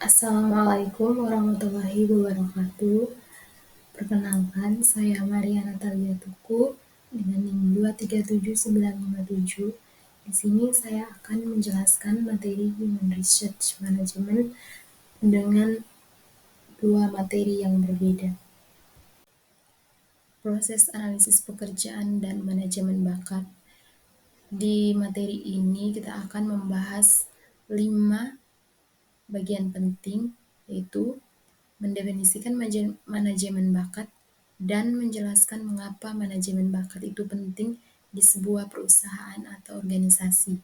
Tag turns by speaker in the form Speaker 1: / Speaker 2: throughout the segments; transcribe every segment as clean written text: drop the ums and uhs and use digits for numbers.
Speaker 1: Assalamualaikum warahmatullahi wabarakatuh. Perkenalkan, saya Maria Natalia Tuku dengan NIM 2377957. Di sini saya akan menjelaskan materi Human Research Management dengan dua materi yang berbeda. Proses analisis pekerjaan dan manajemen bakat. Di materi ini kita akan membahas 5 bagian penting, yaitu mendefinisikan manajemen bakat dan menjelaskan mengapa manajemen bakat itu penting di sebuah perusahaan atau organisasi.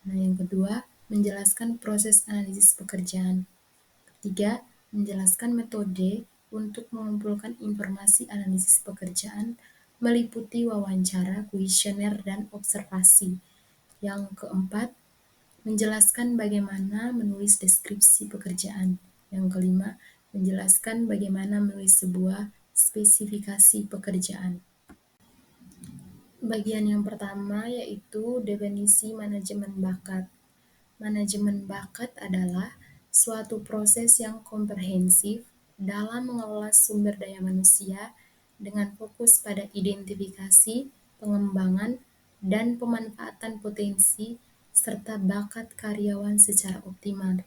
Speaker 1: Nah, yang kedua, menjelaskan proses analisis pekerjaan. Ketiga, menjelaskan metode untuk mengumpulkan informasi analisis pekerjaan meliputi wawancara, kuesioner, dan observasi. Yang keempat, menjelaskan bagaimana menulis deskripsi pekerjaan. Yang kelima, menjelaskan bagaimana menulis sebuah spesifikasi pekerjaan. Bagian yang pertama yaitu definisi manajemen bakat. Manajemen bakat adalah suatu proses yang komprehensif dalam mengelola sumber daya manusia dengan fokus pada identifikasi, pengembangan, dan pemanfaatan potensi serta bakat karyawan secara optimal.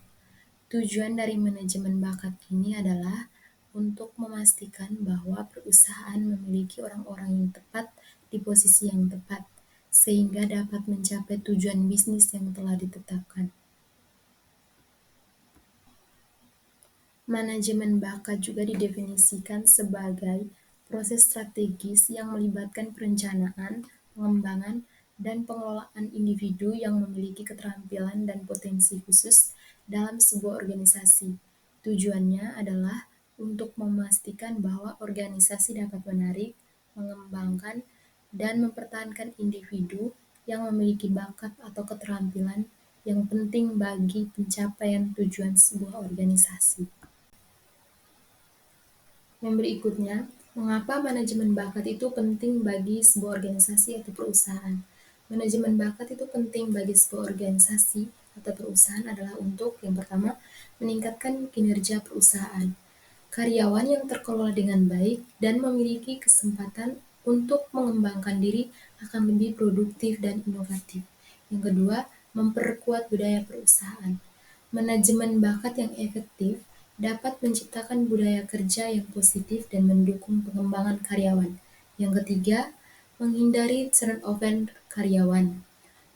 Speaker 1: Tujuan dari manajemen bakat ini adalah untuk memastikan bahwa perusahaan memiliki orang-orang yang tepat di posisi yang tepat, sehingga dapat mencapai tujuan bisnis yang telah ditetapkan. Manajemen bakat juga didefinisikan sebagai proses strategis yang melibatkan perencanaan, pengembangan, dan pengelolaan individu yang memiliki keterampilan dan potensi khusus dalam sebuah organisasi. Tujuannya adalah untuk memastikan bahwa organisasi dapat menarik, mengembangkan, dan mempertahankan individu yang memiliki bakat atau keterampilan yang penting bagi pencapaian tujuan sebuah organisasi. Yang berikutnya, mengapa manajemen bakat itu penting bagi sebuah organisasi atau perusahaan? Manajemen bakat itu penting bagi sebuah organisasi atau perusahaan adalah untuk, yang pertama, meningkatkan kinerja perusahaan. Karyawan yang terkelola dengan baik dan memiliki kesempatan untuk mengembangkan diri akan lebih produktif dan inovatif. Yang kedua, memperkuat budaya perusahaan. Manajemen bakat yang efektif dapat menciptakan budaya kerja yang positif dan mendukung pengembangan karyawan. Yang ketiga, menghindari turnover karyawan.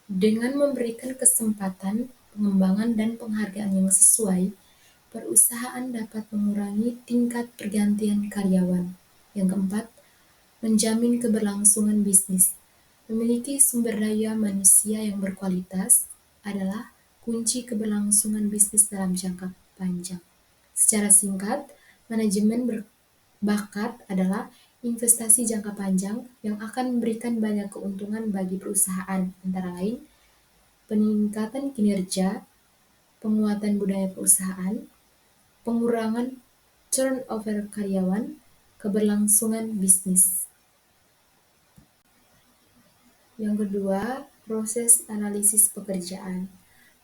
Speaker 1: Dengan memberikan kesempatan, pengembangan, dan penghargaan yang sesuai, perusahaan dapat mengurangi tingkat pergantian karyawan. Yang keempat, menjamin keberlangsungan bisnis. Memiliki sumber daya manusia yang berkualitas adalah kunci keberlangsungan bisnis dalam jangka panjang. Secara singkat, manajemen bakat adalah investasi jangka panjang yang akan memberikan banyak keuntungan bagi perusahaan, antara lain peningkatan kinerja, penguatan budaya perusahaan, pengurangan turnover karyawan, keberlangsungan bisnis. Yang kedua, proses analisis pekerjaan.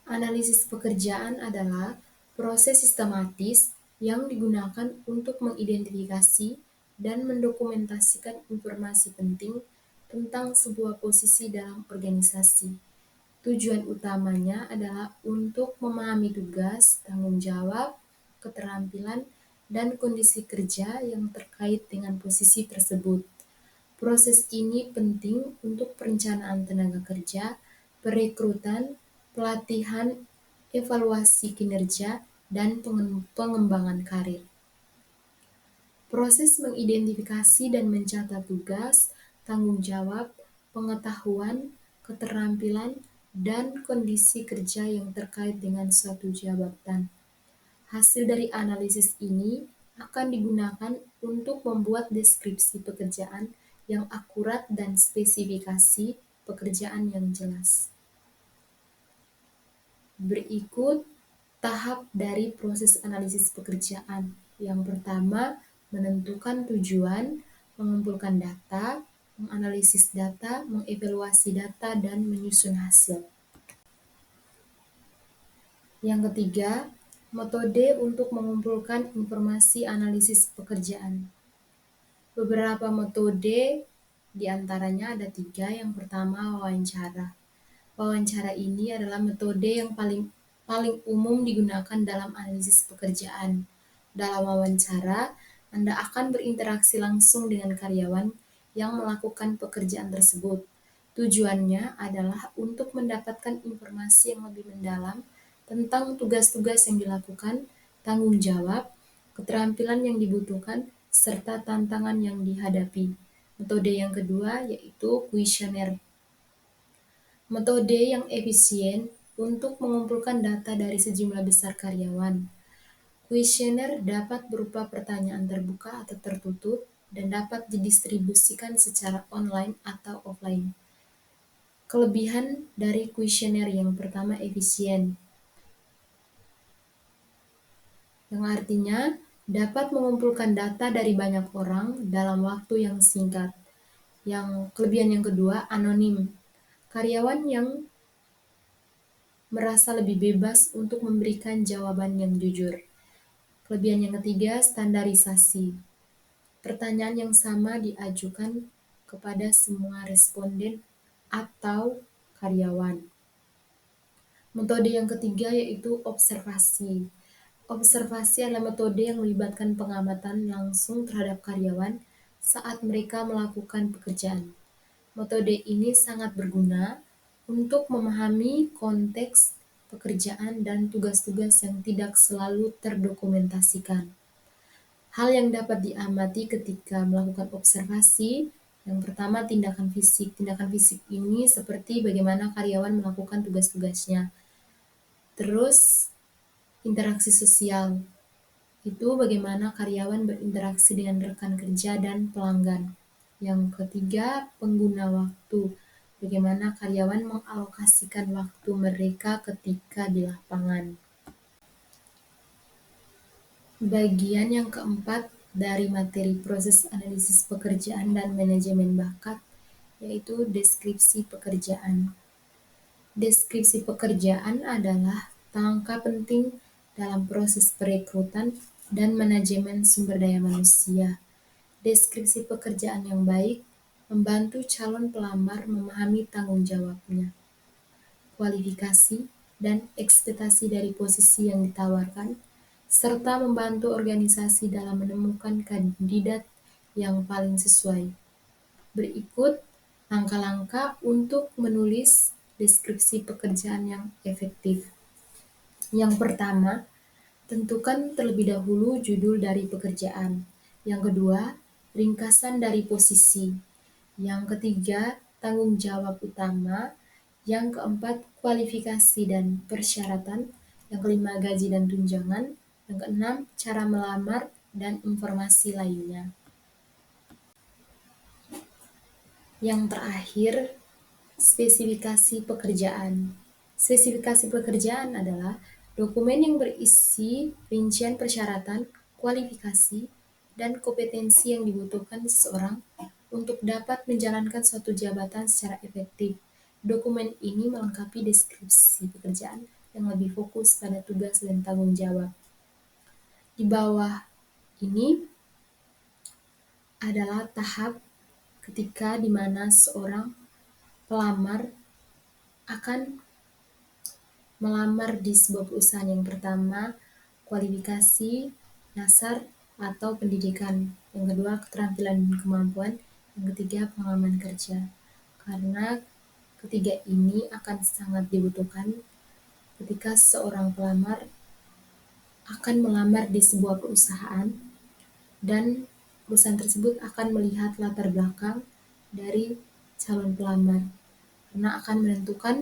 Speaker 1: Analisis pekerjaan adalah proses sistematis yang digunakan untuk mengidentifikasi dan mendokumentasikan informasi penting tentang sebuah posisi dalam organisasi. Tujuan utamanya adalah untuk memahami tugas, tanggung jawab, keterampilan, dan kondisi kerja yang terkait dengan posisi tersebut. Proses ini penting untuk perencanaan tenaga kerja, perekrutan, pelatihan, evaluasi kinerja, dan pengembangan karir. Proses mengidentifikasi dan mencatat tugas, tanggung jawab, pengetahuan, keterampilan, dan kondisi kerja yang terkait dengan suatu jabatan. Hasil dari analisis ini akan digunakan untuk membuat deskripsi pekerjaan yang akurat dan spesifikasi pekerjaan yang jelas. Berikut tahap dari proses analisis pekerjaan. Yang pertama, menentukan tujuan, mengumpulkan data, menganalisis data, mengevaluasi data, dan menyusun hasil. Yang ketiga, Metode untuk mengumpulkan informasi analisis pekerjaan. Beberapa metode diantaranya ada 3. Yang pertama, wawancara. Wawancara ini adalah metode yang paling umum digunakan dalam analisis pekerjaan. Dalam wawancara, Anda akan berinteraksi langsung dengan karyawan yang melakukan pekerjaan tersebut. Tujuannya adalah untuk mendapatkan informasi yang lebih mendalam tentang tugas-tugas yang dilakukan, tanggung jawab, keterampilan yang dibutuhkan, serta tantangan yang dihadapi. Metode yang kedua yaitu kuesioner. Metode yang efisien untuk mengumpulkan data dari sejumlah besar karyawan. Kuesioner dapat berupa pertanyaan terbuka atau tertutup dan dapat didistribusikan secara online atau offline. Kelebihan dari kuesioner yang pertama efisien, yang artinya dapat mengumpulkan data dari banyak orang dalam waktu yang singkat. Yang kelebihan yang kedua, anonim. Karyawan yang merasa lebih bebas untuk memberikan jawaban yang jujur. Kelebihan yang ketiga, standarisasi. Pertanyaan yang sama diajukan kepada semua responden atau karyawan. Metode yang ketiga yaitu observasi. Observasi adalah metode yang melibatkan pengamatan langsung terhadap karyawan saat mereka melakukan pekerjaan. Metode ini sangat berguna untuk memahami konteks pekerjaan dan tugas-tugas yang tidak selalu terdokumentasikan. Hal yang dapat diamati ketika melakukan observasi, yang pertama tindakan fisik. Tindakan fisik ini seperti bagaimana karyawan melakukan tugas-tugasnya. Terus interaksi sosial, itu bagaimana karyawan berinteraksi dengan rekan kerja dan pelanggan. Yang ketiga, pengguna waktu. Bagaimana karyawan mengalokasikan waktu mereka ketika di lapangan. Bagian yang keempat dari materi proses analisis pekerjaan dan manajemen bakat, yaitu deskripsi pekerjaan. Deskripsi pekerjaan adalah langkah penting dalam proses perekrutan dan manajemen sumber daya manusia. Deskripsi pekerjaan yang baik membantu calon pelamar memahami tanggung jawabnya, kualifikasi, dan ekspektasi dari posisi yang ditawarkan, serta membantu organisasi dalam menemukan kandidat yang paling sesuai. Berikut langkah-langkah untuk menulis deskripsi pekerjaan yang efektif. Yang pertama, tentukan terlebih dahulu judul dari pekerjaan. Yang kedua, ringkasan dari posisi. Yang ketiga, tanggung jawab utama. Yang keempat, kualifikasi dan persyaratan. Yang kelima, gaji dan tunjangan. Yang keenam, cara melamar dan informasi lainnya. Yang terakhir, spesifikasi pekerjaan. Spesifikasi pekerjaan adalah dokumen yang berisi rincian persyaratan, kualifikasi, dan kompetensi yang dibutuhkan seseorang untuk dapat menjalankan suatu jabatan secara efektif. Dokumen ini melengkapi deskripsi pekerjaan yang lebih fokus pada tugas dan tanggung jawab. Di bawah ini adalah tahap ketika di mana seorang pelamar akan melamar di sebuah perusahaan. Yang pertama, kualifikasi dasar atau pendidikan. Yang kedua, keterampilan dan kemampuan. Yang ketiga, pengalaman kerja. Karena ketiga ini akan sangat dibutuhkan ketika seorang pelamar akan melamar di sebuah perusahaan dan perusahaan tersebut akan melihat latar belakang dari calon pelamar karena akan menentukan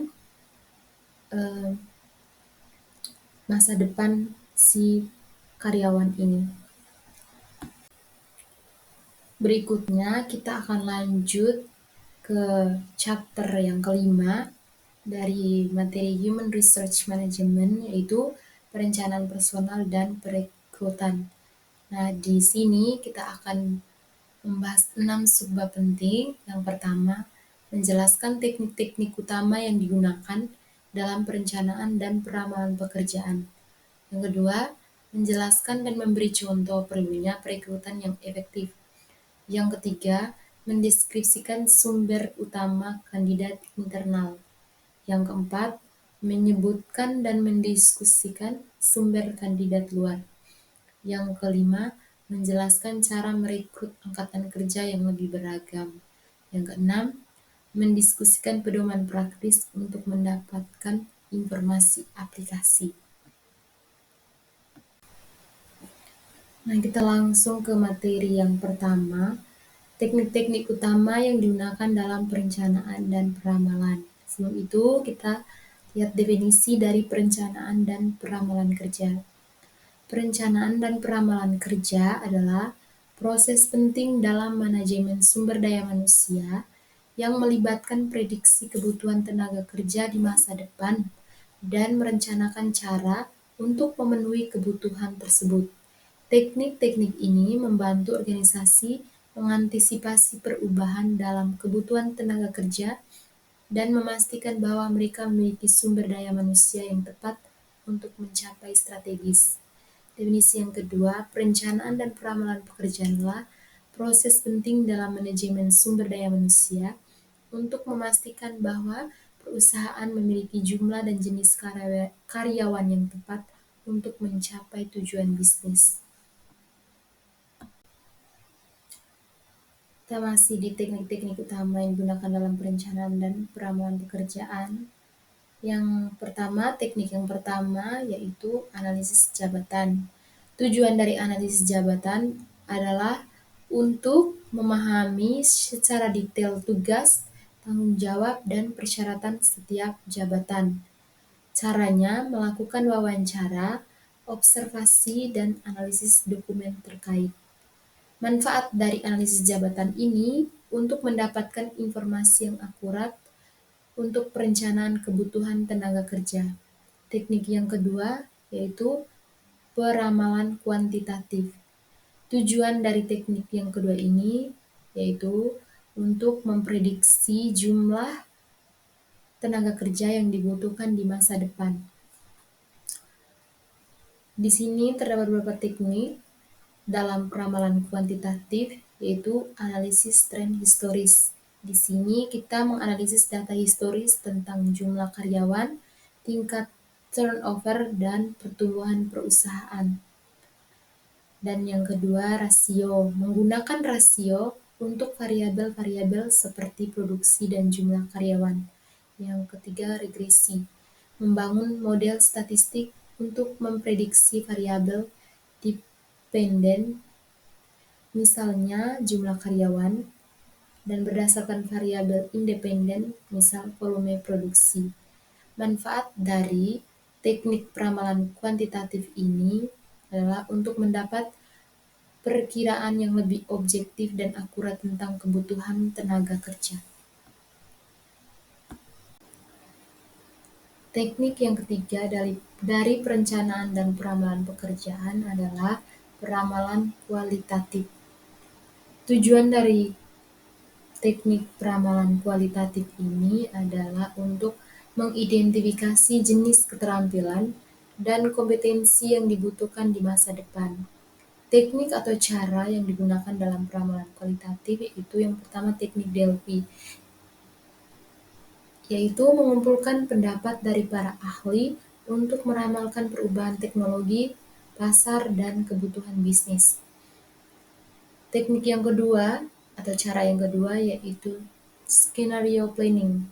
Speaker 1: masa depan si karyawan ini. Berikutnya kita akan lanjut ke chapter yang kelima dari materi Human Research Management, yaitu perencanaan personal dan perekrutan. Nah, di sini kita akan membahas 6 subbab penting. Yang pertama, menjelaskan teknik-teknik utama yang digunakan dalam perencanaan dan peramalan pekerjaan. Yang kedua, menjelaskan dan memberi contoh perlunya perekrutan yang efektif. Yang ketiga, mendeskripsikan sumber utama kandidat internal. Yang keempat, menyebutkan dan mendiskusikan sumber kandidat luar. Yang kelima, menjelaskan cara merekrut angkatan kerja yang lebih beragam. Yang keenam, mendiskusikan pedoman praktis untuk mendapatkan informasi aplikasi. Nah, kita langsung ke materi yang pertama, teknik-teknik utama yang digunakan dalam perencanaan dan peramalan. Sebelum itu, kita lihat definisi dari perencanaan dan peramalan kerja. Perencanaan dan peramalan kerja adalah proses penting dalam manajemen sumber daya manusia yang melibatkan prediksi kebutuhan tenaga kerja di masa depan dan merencanakan cara untuk memenuhi kebutuhan tersebut. Teknik-teknik ini membantu organisasi mengantisipasi perubahan dalam kebutuhan tenaga kerja dan memastikan bahwa mereka memiliki sumber daya manusia yang tepat untuk mencapai strategis. Definisi yang kedua, perencanaan dan peramalan pekerjaan adalah proses penting dalam manajemen sumber daya manusia untuk memastikan bahwa perusahaan memiliki jumlah dan jenis karyawan yang tepat untuk mencapai tujuan bisnis. Kita masih di teknik-teknik utama yang digunakan dalam perencanaan dan peramalan pekerjaan. Yang pertama, teknik yang pertama yaitu analisis jabatan. Tujuan dari analisis jabatan adalah untuk memahami secara detail tugas, tanggung jawab, dan persyaratan setiap jabatan. Caranya melakukan wawancara, observasi, dan analisis dokumen terkait. Manfaat dari analisis jabatan ini untuk mendapatkan informasi yang akurat untuk perencanaan kebutuhan tenaga kerja. Teknik yang kedua yaitu peramalan kuantitatif. Tujuan dari teknik yang kedua ini yaitu untuk memprediksi jumlah tenaga kerja yang dibutuhkan di masa depan. Di sini terdapat beberapa teknik dalam peramalan kuantitatif, yaitu analisis tren historis. Di sini kita menganalisis data historis tentang jumlah karyawan, tingkat turnover, dan pertumbuhan perusahaan. Dan yang kedua, rasio. Menggunakan rasio untuk variabel-variabel seperti produksi dan jumlah karyawan. Yang ketiga, regresi. Membangun model statistik untuk memprediksi variabel dependen, misalnya jumlah karyawan, dan berdasarkan variabel independen, misal volume produksi. Manfaat dari teknik peramalan kuantitatif ini adalah untuk mendapat perkiraan yang lebih objektif dan akurat tentang kebutuhan tenaga kerja. Teknik yang ketiga dari perencanaan dan peramalan pekerjaan adalah peramalan kualitatif. Tujuan dari teknik peramalan kualitatif ini adalah untuk mengidentifikasi jenis keterampilan dan kompetensi yang dibutuhkan di masa depan. Teknik atau cara yang digunakan dalam peramalan kualitatif yaitu yang pertama teknik Delphi, yaitu mengumpulkan pendapat dari para ahli untuk meramalkan perubahan teknologi, pasar, dan kebutuhan bisnis. Teknik yang kedua atau cara yang kedua yaitu skenario planning,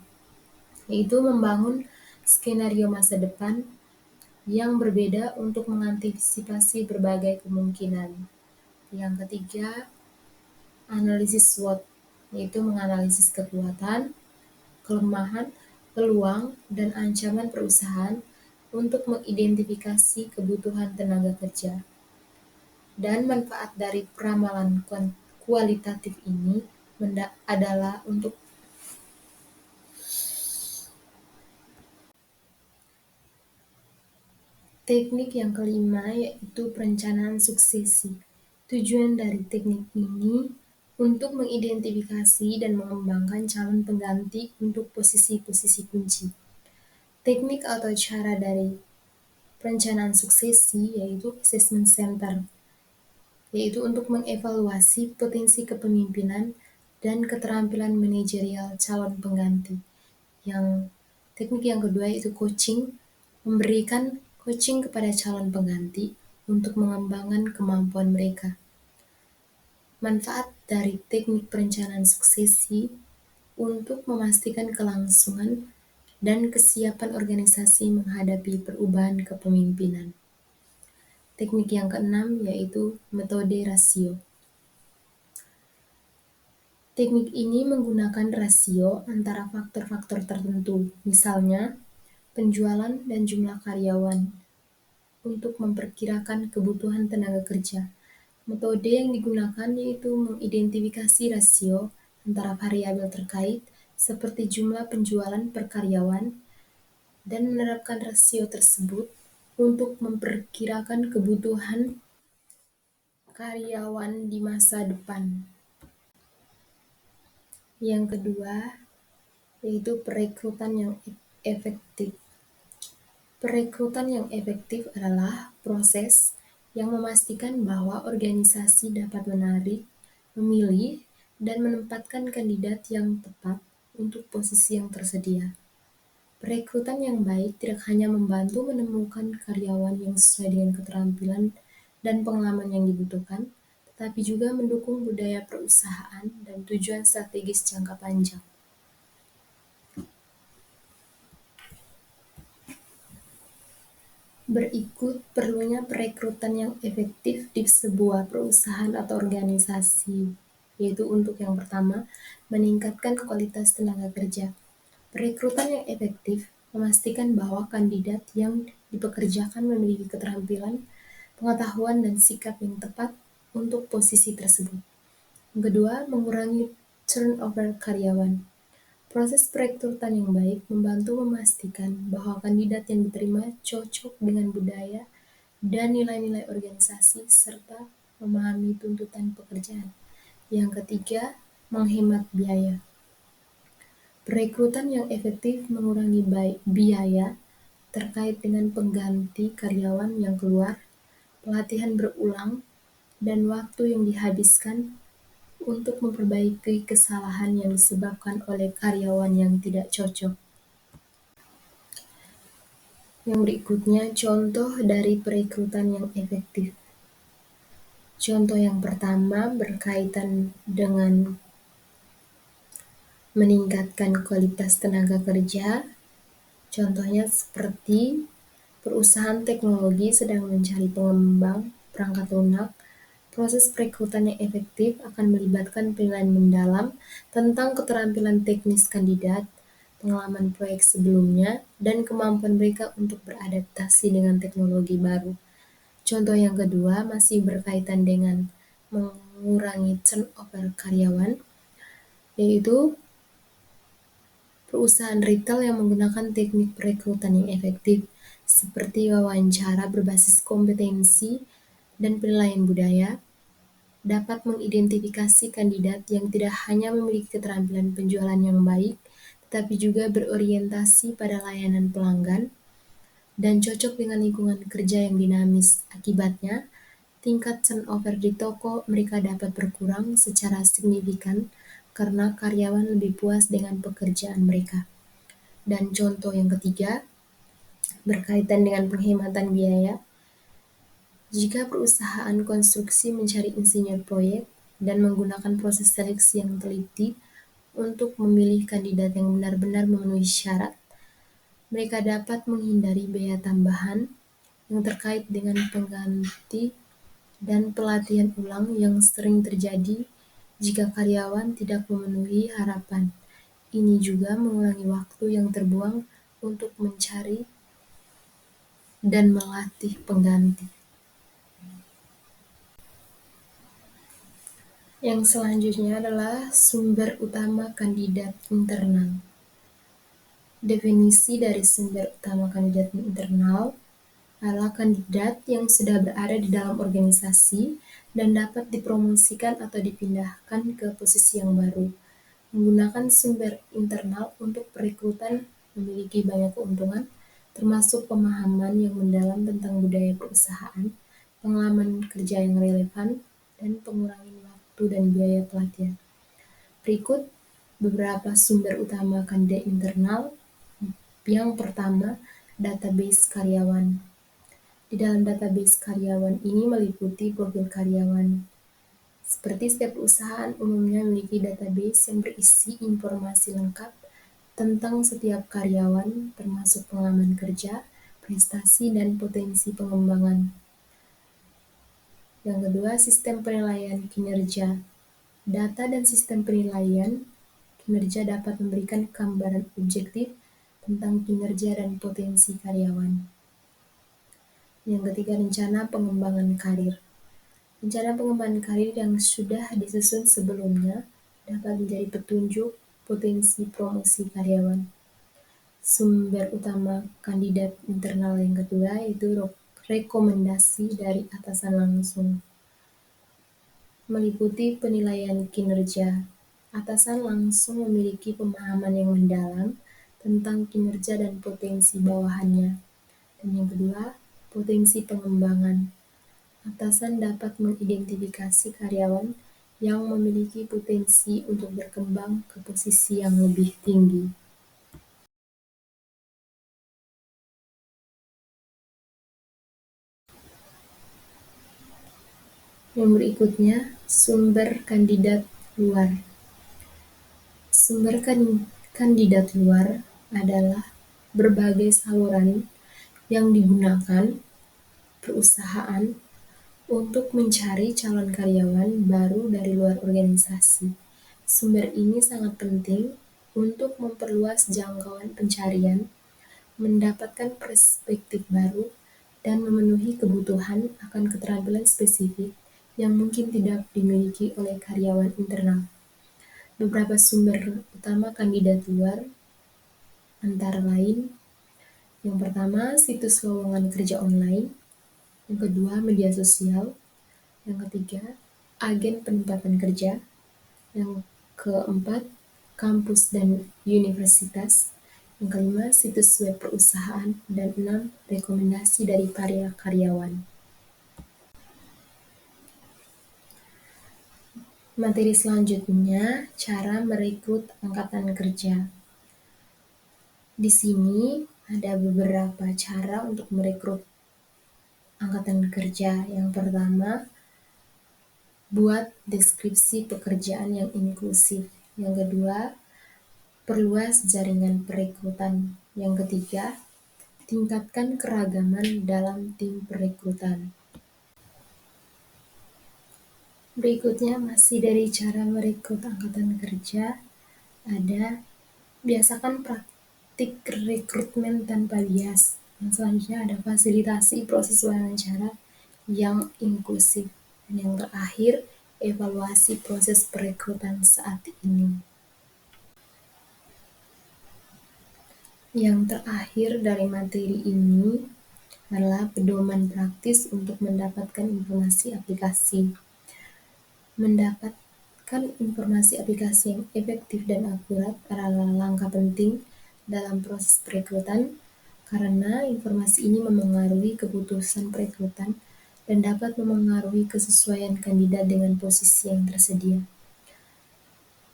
Speaker 1: yaitu membangun skenario masa depan yang berbeda untuk mengantisipasi berbagai kemungkinan. Yang ketiga, analisis SWOT, yaitu menganalisis kekuatan, kelemahan, peluang, dan ancaman perusahaan untuk mengidentifikasi kebutuhan tenaga kerja. Dan manfaat dari peramalan kualitatif ini adalah untuk teknik yang kelima yaitu perencanaan suksesi. Tujuan dari teknik ini untuk mengidentifikasi dan mengembangkan calon pengganti untuk posisi-posisi kunci. Teknik atau cara dari perencanaan suksesi, yaitu assessment center, yaitu untuk mengevaluasi potensi kepemimpinan dan keterampilan manajerial calon pengganti. Teknik yang kedua yaitu coaching, memberikan coaching kepada calon pengganti untuk mengembangkan kemampuan mereka. Manfaat dari teknik perencanaan suksesi untuk memastikan kelangsungan dan kesiapan organisasi menghadapi perubahan kepemimpinan. Teknik yang keenam yaitu metode rasio. Teknik ini menggunakan rasio antara faktor-faktor tertentu, misalnya penjualan dan jumlah karyawan, untuk memperkirakan kebutuhan tenaga kerja. Metode yang digunakan yaitu mengidentifikasi rasio antara variabel terkait seperti jumlah penjualan per karyawan dan menerapkan rasio tersebut untuk memperkirakan kebutuhan karyawan di masa depan. Yang kedua, yaitu perekrutan yang efektif. Perekrutan yang efektif adalah proses yang memastikan bahwa organisasi dapat menarik, memilih, dan menempatkan kandidat yang tepat untuk posisi yang tersedia. Perekrutan yang baik tidak hanya membantu menemukan karyawan yang sesuai dengan keterampilan dan pengalaman yang dibutuhkan, tetapi juga mendukung budaya perusahaan dan tujuan strategis jangka panjang. Berikut perlunya perekrutan yang efektif di sebuah perusahaan atau organisasi, yaitu untuk yang pertama, meningkatkan kualitas tenaga kerja. Perekrutan yang efektif memastikan bahwa kandidat yang dipekerjakan memiliki keterampilan, pengetahuan, dan sikap yang tepat untuk posisi tersebut. Yang kedua, mengurangi turnover karyawan. Proses perekrutan yang baik membantu memastikan bahwa kandidat yang diterima cocok dengan budaya dan nilai-nilai organisasi serta memahami tuntutan pekerjaan. Yang ketiga, menghemat biaya. Perekrutan yang efektif mengurangi biaya terkait dengan pengganti karyawan yang keluar, pelatihan berulang, dan waktu yang dihabiskan untuk memperbaiki kesalahan yang disebabkan oleh karyawan yang tidak cocok. Yang berikutnya, contoh dari perekrutan yang efektif. Contoh yang pertama berkaitan dengan meningkatkan kualitas tenaga kerja. Contohnya seperti perusahaan teknologi sedang mencari pengembang perangkat lunak. Proses perekrutan yang efektif akan melibatkan penilaian mendalam tentang keterampilan teknis kandidat, pengalaman proyek sebelumnya, dan kemampuan mereka untuk beradaptasi dengan teknologi baru. Contoh yang kedua masih berkaitan dengan mengurangi turnover karyawan, yaitu perusahaan retail yang menggunakan teknik perekrutan yang efektif, seperti wawancara berbasis kompetensi dan penilaian budaya, dapat mengidentifikasi kandidat yang tidak hanya memiliki keterampilan penjualan yang baik, tetapi juga berorientasi pada layanan pelanggan dan cocok dengan lingkungan kerja yang dinamis. Akibatnya, tingkat turnover di toko mereka dapat berkurang secara signifikan karena karyawan lebih puas dengan pekerjaan mereka. Dan contoh yang ketiga, berkaitan dengan penghematan biaya. Jika perusahaan konstruksi mencari insinyur proyek dan menggunakan proses seleksi yang teliti untuk memilih kandidat yang benar-benar memenuhi syarat, mereka dapat menghindari biaya tambahan yang terkait dengan pengganti dan pelatihan ulang yang sering terjadi jika karyawan tidak memenuhi harapan. Ini juga mengurangi waktu yang terbuang untuk mencari dan melatih pengganti. Yang selanjutnya adalah sumber utama kandidat internal. Definisi dari sumber utama kandidat internal adalah kandidat yang sudah berada di dalam organisasi dan dapat dipromosikan atau dipindahkan ke posisi yang baru. Menggunakan sumber internal untuk perekrutan memiliki banyak keuntungan, termasuk pemahaman yang mendalam tentang budaya perusahaan, pengalaman kerja yang relevan, dan pengurangan waktu dan biaya pelatihan. Berikut beberapa sumber utama kandidat internal. Yang pertama, database karyawan. Di dalam database karyawan ini meliputi profil karyawan. Seperti setiap perusahaan umumnya memiliki database yang berisi informasi lengkap tentang setiap karyawan, termasuk pengalaman kerja, prestasi, dan potensi pengembangan. Yang kedua, sistem penilaian kinerja. Data dan sistem penilaian kinerja dapat memberikan gambaran objektif tentang kinerja dan potensi karyawan. Yang ketiga, rencana pengembangan karir. Rencana pengembangan karir yang sudah disusun sebelumnya dapat menjadi petunjuk potensi promosi karyawan. Sumber utama kandidat internal yang kedua yaitu rekomendasi dari atasan langsung. Meliputi penilaian kinerja. Atasan langsung memiliki pemahaman yang mendalam tentang kinerja dan potensi bawahannya. Dan yang kedua, potensi pengembangan. Atasan dapat mengidentifikasi karyawan yang memiliki potensi untuk berkembang ke posisi yang lebih tinggi. Yang berikutnya, sumber kandidat luar. Sumber kandidat luar adalah berbagai saluran yang digunakan perusahaan untuk mencari calon karyawan baru dari luar organisasi. Sumber ini sangat penting untuk memperluas jangkauan pencarian, mendapatkan perspektif baru, dan memenuhi kebutuhan akan keterampilan spesifik yang mungkin tidak dimiliki oleh karyawan internal. Beberapa sumber utama kandidat luar antara lain, yang pertama, situs lowongan kerja online. Yang kedua, media sosial. Yang ketiga, agen penempatan kerja. Yang keempat, kampus dan universitas. Yang kelima, situs web perusahaan. Dan 6, rekomendasi dari para karyawan. Materi selanjutnya, cara merekrut angkatan kerja. Di sini ada beberapa cara untuk merekrut angkatan kerja. Yang pertama, buat deskripsi pekerjaan yang inklusif. Yang kedua, perluas jaringan perekrutan. Yang ketiga, tingkatkan keragaman dalam tim perekrutan. Berikutnya masih dari cara merekrut angkatan kerja, ada biasakan praktik rekrutmen tanpa bias. Yang selanjutnya ada fasilitasi proses wawancara yang inklusif. Dan yang terakhir, evaluasi proses perekrutan saat ini. Yang terakhir dari materi ini adalah pedoman praktis untuk mendapatkan informasi aplikasi. Mendapatkan informasi aplikasi yang efektif dan akurat adalah langkah penting dalam proses perekrutan karena informasi ini memengaruhi keputusan perekrutan dan dapat memengaruhi kesesuaian kandidat dengan posisi yang tersedia.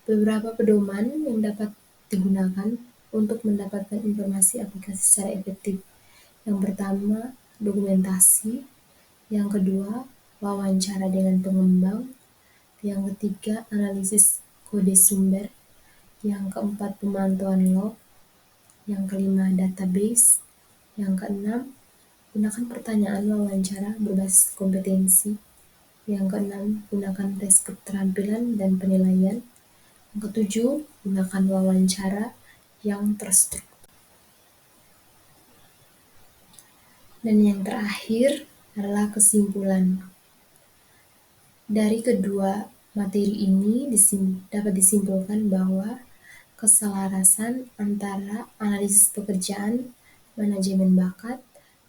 Speaker 1: Beberapa pedoman yang dapat digunakan untuk mendapatkan informasi aplikasi secara efektif. Yang pertama, dokumentasi. Yang kedua, wawancara dengan pengembang. Yang ketiga, analisis kode sumber. Yang keempat, pemantauan log. Yang kelima, database. Yang keenam, gunakan pertanyaan wawancara berbasis kompetensi. Yang keenam, gunakan tes keterampilan dan penilaian. Yang ketujuh, gunakan wawancara yang terstruktur. Dan yang terakhir adalah kesimpulan. Dari kedua materi ini dapat disimpulkan bahwa keselarasan antara analisis pekerjaan, manajemen bakat,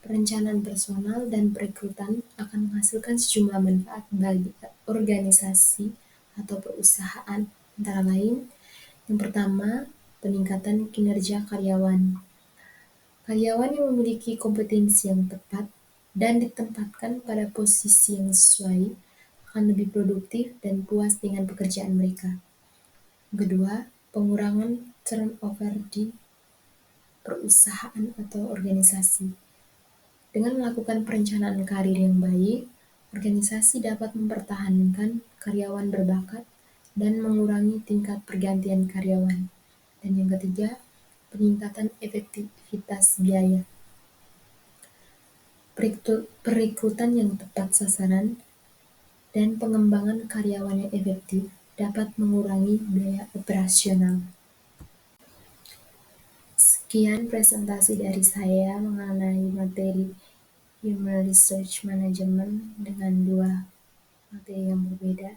Speaker 1: perencanaan personal, dan perekrutan akan menghasilkan sejumlah manfaat bagi organisasi atau perusahaan, antara lain, yang pertama, peningkatan kinerja karyawan. Karyawan yang memiliki kompetensi yang tepat dan ditempatkan pada posisi yang sesuai akan lebih produktif dan puas dengan pekerjaan mereka. Kedua, pengurangan turnover di perusahaan atau organisasi. Dengan melakukan perencanaan karir yang baik, organisasi dapat mempertahankan karyawan berbakat dan mengurangi tingkat pergantian karyawan. Dan yang ketiga, peningkatan efektivitas biaya. Perekrutan yang tepat sasaran dan pengembangan karyawan yang efektif dapat mengurangi biaya operasional. Sekian presentasi dari saya mengenai materi Human Research Management dengan dua materi yang berbeda.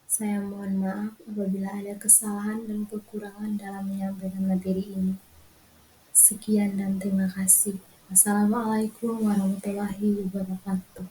Speaker 1: Saya mohon maaf apabila ada kesalahan dan kekurangan dalam menyampaikan materi ini. Sekian dan terima kasih. Wassalamualaikum warahmatullahi wabarakatuh.